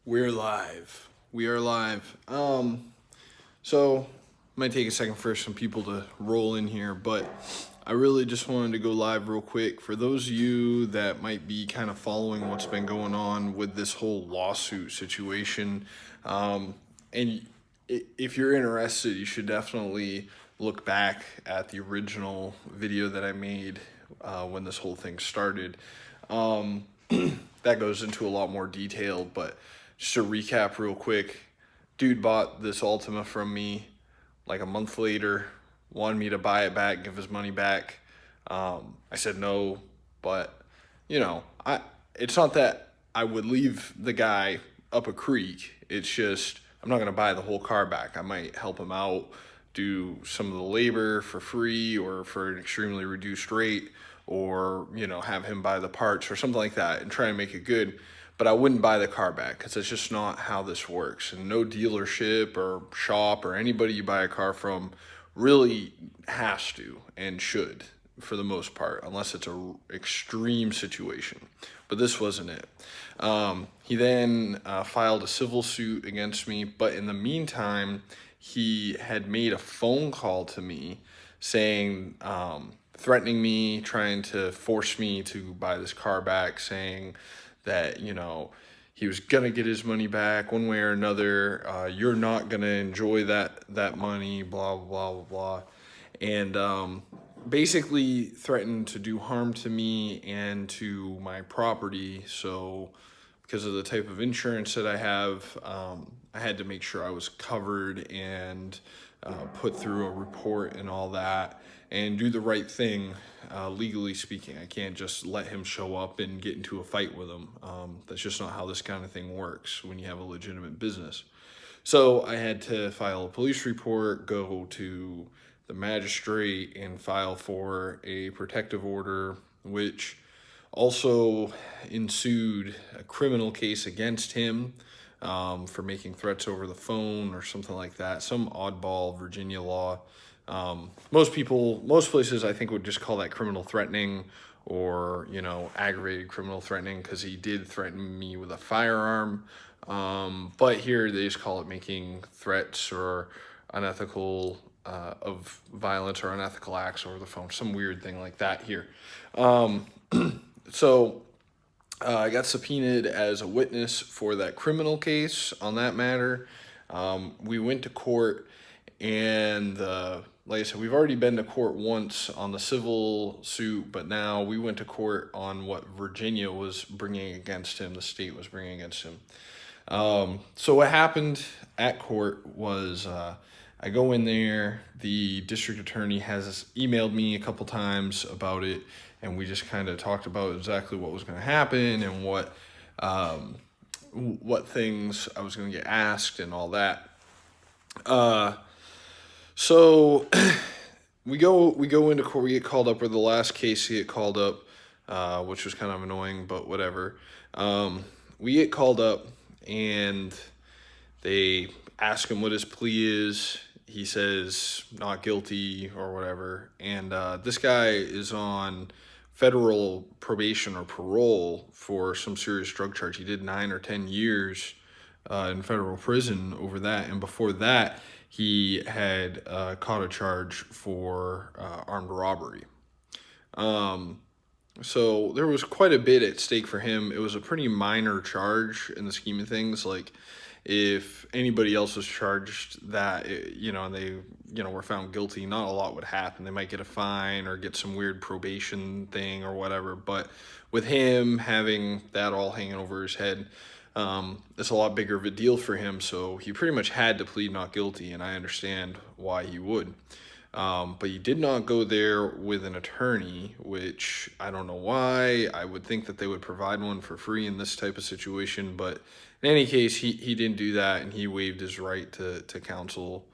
We're live. We are live. So might take a second for some people to roll in here, but I really just wanted to go live real quick for those of you that might be kind of following what's been going on with this whole lawsuit situation. And if you're interested, you should definitely look back at the original video that I made when this whole thing started. That goes into a lot more detail, but just to recap real quick, dude bought this Altima from me like a month later, wanted me to buy it back, give his money back. I said no, but it's not that I would leave the guy up a creek. It's just I'm not gonna buy the whole car back. I might help him out, do some of the labor for free or for an extremely reduced rate, or have him buy the parts or something like that and try and make it good. But I wouldn't buy the car back because it's just not how this works. And no dealership or shop or anybody you buy a car from really has to and should, for the most part, unless it's a extreme situation. But this wasn't it. He then filed a civil suit against me, but in the meantime, he had made a phone call to me saying, threatening me, trying to force me to buy this car back, saying that, he was gonna get his money back one way or another. You're not gonna enjoy that money, blah, blah, blah, blah. And basically threatened to do harm to me and to my property. So because of the type of insurance that I have, I had to make sure I was covered and put through a report and all that and do the right thing, legally speaking. I can't just let him show up and get into a fight with him. That's just not how this kind of thing works when you have a legitimate business. So I had to file a police report, go to the magistrate and file for a protective order, which also ensued a criminal case against him for making threats over the phone or something like that. Some oddball Virginia law. Most places I think would just call that criminal threatening or, aggravated criminal threatening because he did threaten me with a firearm. But here they just call it making threats or unethical of violence or unethical acts over the phone, some weird thing like that here. So I got subpoenaed as a witness for that criminal case on that matter. We went to court, and like I said, we've already been to court once on the civil suit, but now we went to court on what Virginia was bringing against him, the state was bringing against him. So what happened at court was I go in there, the district attorney has emailed me a couple times about it, and we just kind of talked about exactly what was going to happen and what things I was going to get asked and all that. So we go into court. We get called up, or the last case we get called up, which was kind of annoying, but whatever. We get called up, and they ask him what his plea is. He says not guilty or whatever. And this guy is on federal probation or parole for some serious drug charge. He did 9 or 10 years in federal prison over that. And before that, he had caught a charge for armed robbery. So there was quite a bit at stake for him. It was a pretty minor charge in the scheme of things. Like, if anybody else was charged that, and they, were found guilty, not a lot would happen. They might get a fine or get some weird probation thing or whatever. But with him having that all hanging over his head, it's a lot bigger of a deal for him. So he pretty much had to plead not guilty, and I understand why he would. But he did not go there with an attorney, which I don't know why. I would think that they would provide one for free in this type of situation, but in any case, he didn't do that, and he waived his right to counsel.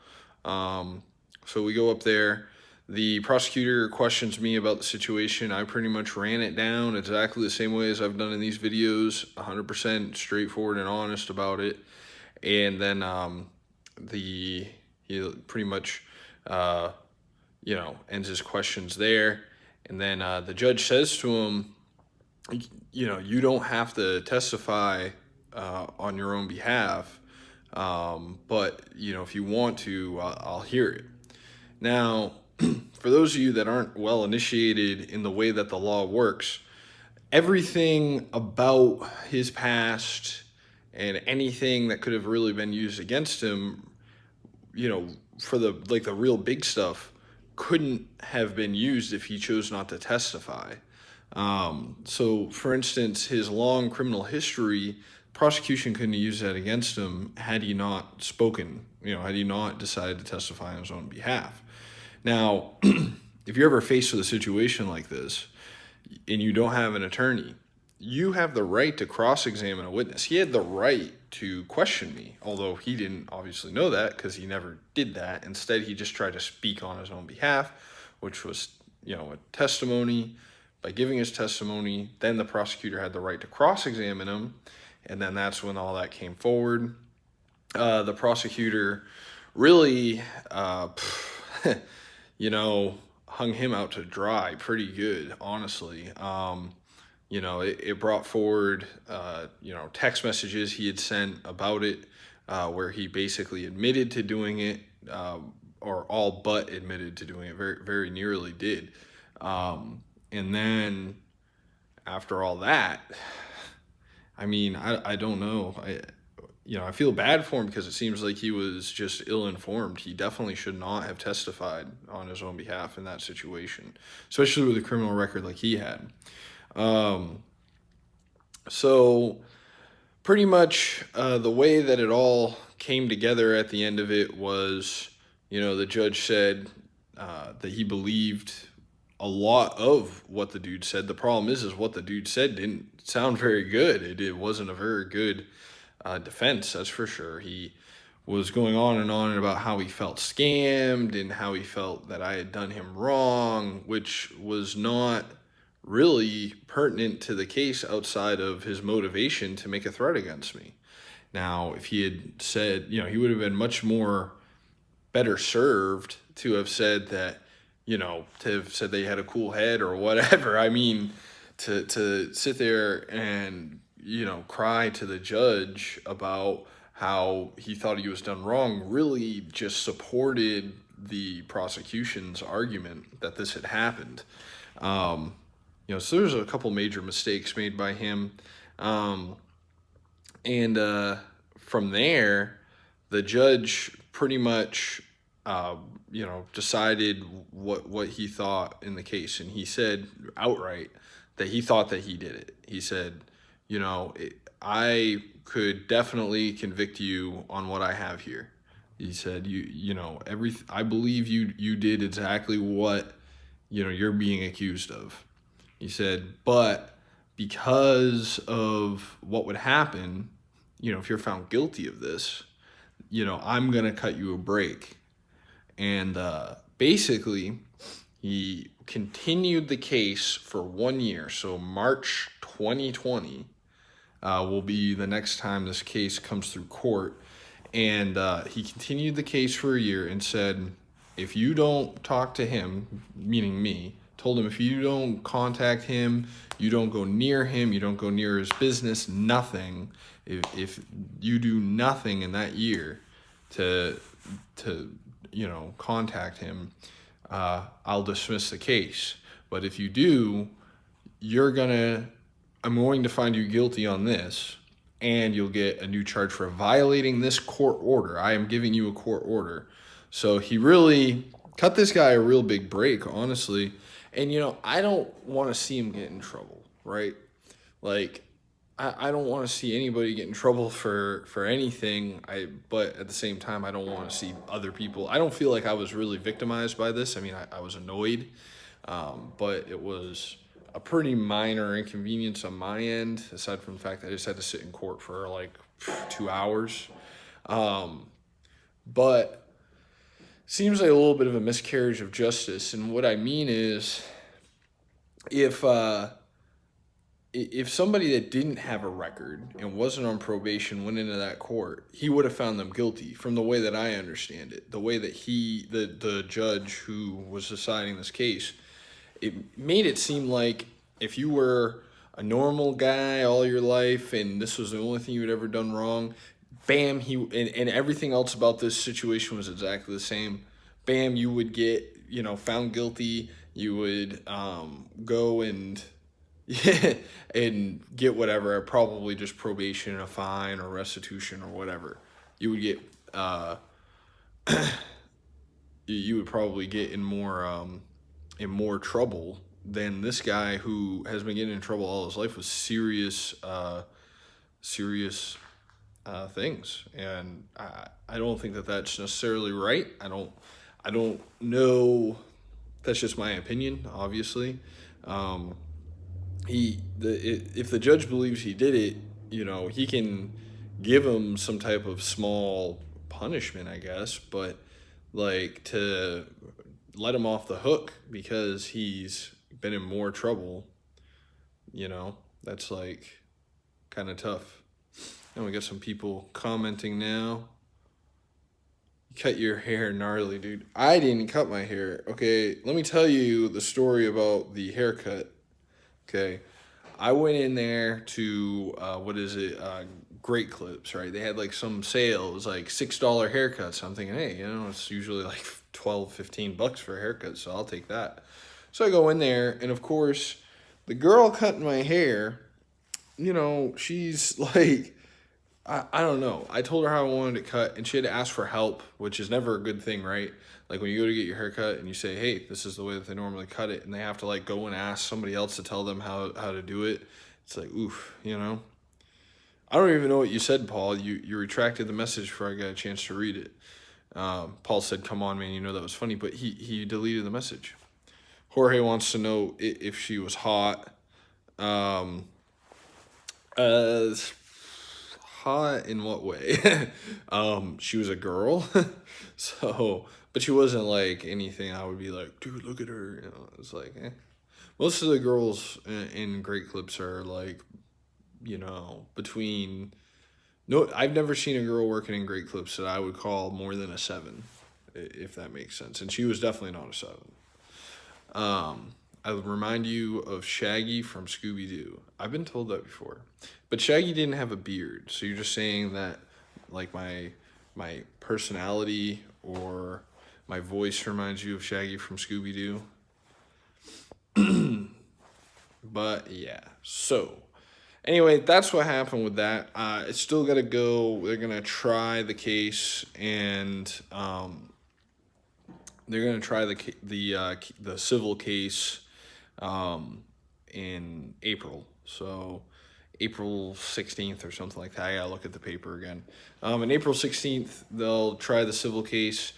So we go up there. The prosecutor questions me about the situation. I pretty much ran it down exactly the same way as I've done in these videos, 100% straightforward and honest about it. And then he pretty much ends his questions there. And then the judge says to him, you don't have to testify on your own behalf. But if you want to, I'll hear it. Now, for those of you that aren't well initiated in the way that the law works, everything about his past and anything that could have really been used against him, for the real big stuff, couldn't have been used if he chose not to testify. So, for instance, his long criminal history, prosecution couldn't use that against him had he not spoken, had he not decided to testify on his own behalf. Now, if you're ever faced with a situation like this and you don't have an attorney, you have the right to cross-examine a witness. He had the right to question me, although he didn't obviously know that because he never did that. Instead, he just tried to speak on his own behalf, which was, a testimony. By giving his testimony, then the prosecutor had the right to cross-examine him, and then that's when all that came forward. The prosecutor really, hung him out to dry pretty good, honestly. It brought forward, text messages he had sent about it, where he basically admitted to doing it, or all but admitted to doing it, very, very nearly did. And then after all that, I don't know. I feel bad for him because it seems like he was just ill-informed. He definitely should not have testified on his own behalf in that situation, especially with a criminal record like he had. So pretty much the way that it all came together at the end of it was, the judge said that he believed a lot of what the dude said. The problem is what the dude said didn't sound very good. It wasn't a very good defense, that's for sure. He was going on about how he felt scammed and how he felt that I had done him wrong, which was not really pertinent to the case outside of his motivation to make a threat against me. Now, if he had said, he would have been much more better served to have said that, to have said they had a cool head or whatever. To sit there and, cry to the judge about how he thought he was done wrong really just supported the prosecution's argument that this had happened. So there's a couple major mistakes made by him. And from there, the judge pretty much, decided what he thought in the case. And he said outright that he thought that he did it. He said, I could definitely convict you on what I have here. He said, I believe you did exactly what, you're being accused of. He said, but because of what would happen, if you're found guilty of this, I'm going to cut you a break. And basically, he continued the case for 1 year. So March 2020 will be the next time this case comes through court. And he continued the case for a year and said, if you don't talk to him, meaning me, told him if you don't contact him, you don't go near him, you don't go near his business, nothing. If you do nothing in that year to contact him, I'll dismiss the case. But if you do, I'm going to find you guilty on this, and you'll get a new charge for violating this court order. I am giving you a court order. So he really cut this guy a real big break, honestly. And, I don't want to see him get in trouble, right? Like, I don't want to see anybody get in trouble for anything. But at the same time, I don't want to see other people. I don't feel like I was really victimized by this. I was annoyed, but it was a pretty minor inconvenience on my end, aside from the fact that I just had to sit in court for like 2 hours. But seems like a little bit of a miscarriage of justice. And what I mean is, if somebody that didn't have a record and wasn't on probation went into that court, he would have found them guilty from the way that I understand it. The way that the judge who was deciding this case, it made it seem like if you were a normal guy all your life and this was the only thing you had ever done wrong, bam, and everything else about this situation was exactly the same, bam, you would get, found guilty. You would go and and get whatever, probably just probation, a fine, or restitution, or whatever. You would get you would probably get in more trouble than this guy who has been getting in trouble all his life with serious things. And I don't think that that's necessarily right. I don't know. That's just my opinion, obviously. If the judge believes he did it, he can give him some type of small punishment, I guess, but like to let him off the hook because he's been in more trouble, that's like kind of tough. And we got some people commenting now. You cut your hair gnarly, dude. I didn't cut my hair. Okay, let me tell you the story about the haircut. Okay, I went in there to Great Clips, right? They had like some sale. It was like $6 haircuts. I'm thinking, hey, it's usually like $12-15 for a haircut, so I'll take that. So I go in there, and of course, the girl cutting my hair, she's like, I don't know. I told her how I wanted it cut, and she had to ask for help, which is never a good thing, right? Like when you go to get your hair cut and you say, hey, this is the way that they normally cut it, and they have to like go and ask somebody else to tell them how to do it. It's like, oof, I don't even know what you said, Paul. You retracted the message before I got a chance to read it. Paul said, come on, man, that was funny, but he deleted the message. Jorge wants to know if she was hot. Hot in what way? She was a girl, so, but she wasn't like anything I would be like, dude, look at her. It was like, eh. Most of the girls in Great Clips are like, between. No, I've never seen a girl working in Great Clips that I would call more than a 7, if that makes sense. And she was definitely not a 7. I would remind you of Shaggy from Scooby-Doo. I've been told that before. But Shaggy didn't have a beard. So you're just saying that like my personality or my voice reminds you of Shaggy from Scooby-Doo? But yeah. So anyway, that's what happened with that. It's still got to go. They're going to try the case, and they're going to try the civil case in April. So April 16th or something like that. I got to look at the paper again. On April 16th, they'll try the civil case.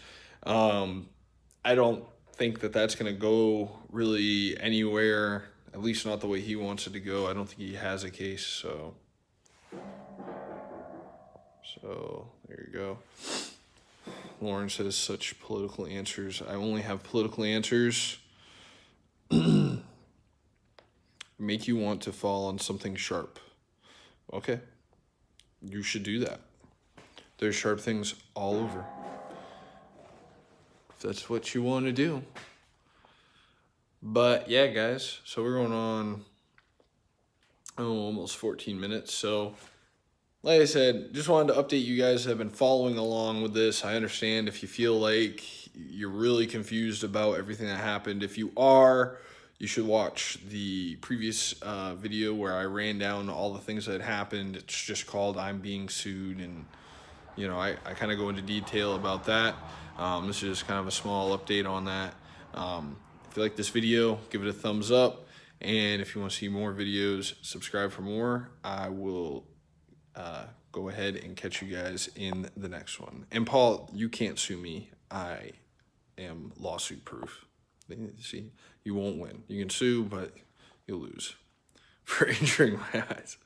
I don't think that that's going to go really anywhere, at least not the way he wants it to go. I don't think he has a case, so there you go. Lauren says such political answers. I only have political answers. Make you want to fall on something sharp. Okay. You should do that. There's sharp things all over. If that's what you want to do. But yeah, guys, so we're going on almost 14 minutes. So like I said, just wanted to update you guys that have been following along with this. I understand if you feel like you're really confused about everything that happened. If you are, you should watch the previous video where I ran down all the things that happened. It's just called I'm Being Sued, and I kind of go into detail about that. This is just kind of a small update on that. If you like this video, give it a thumbs up, and if you want to see more videos, subscribe for more. I will go ahead and catch you guys in the next one. And Paul, you can't sue me. I am lawsuit proof. See, you won't win. You can sue, but you'll lose for injuring my eyes.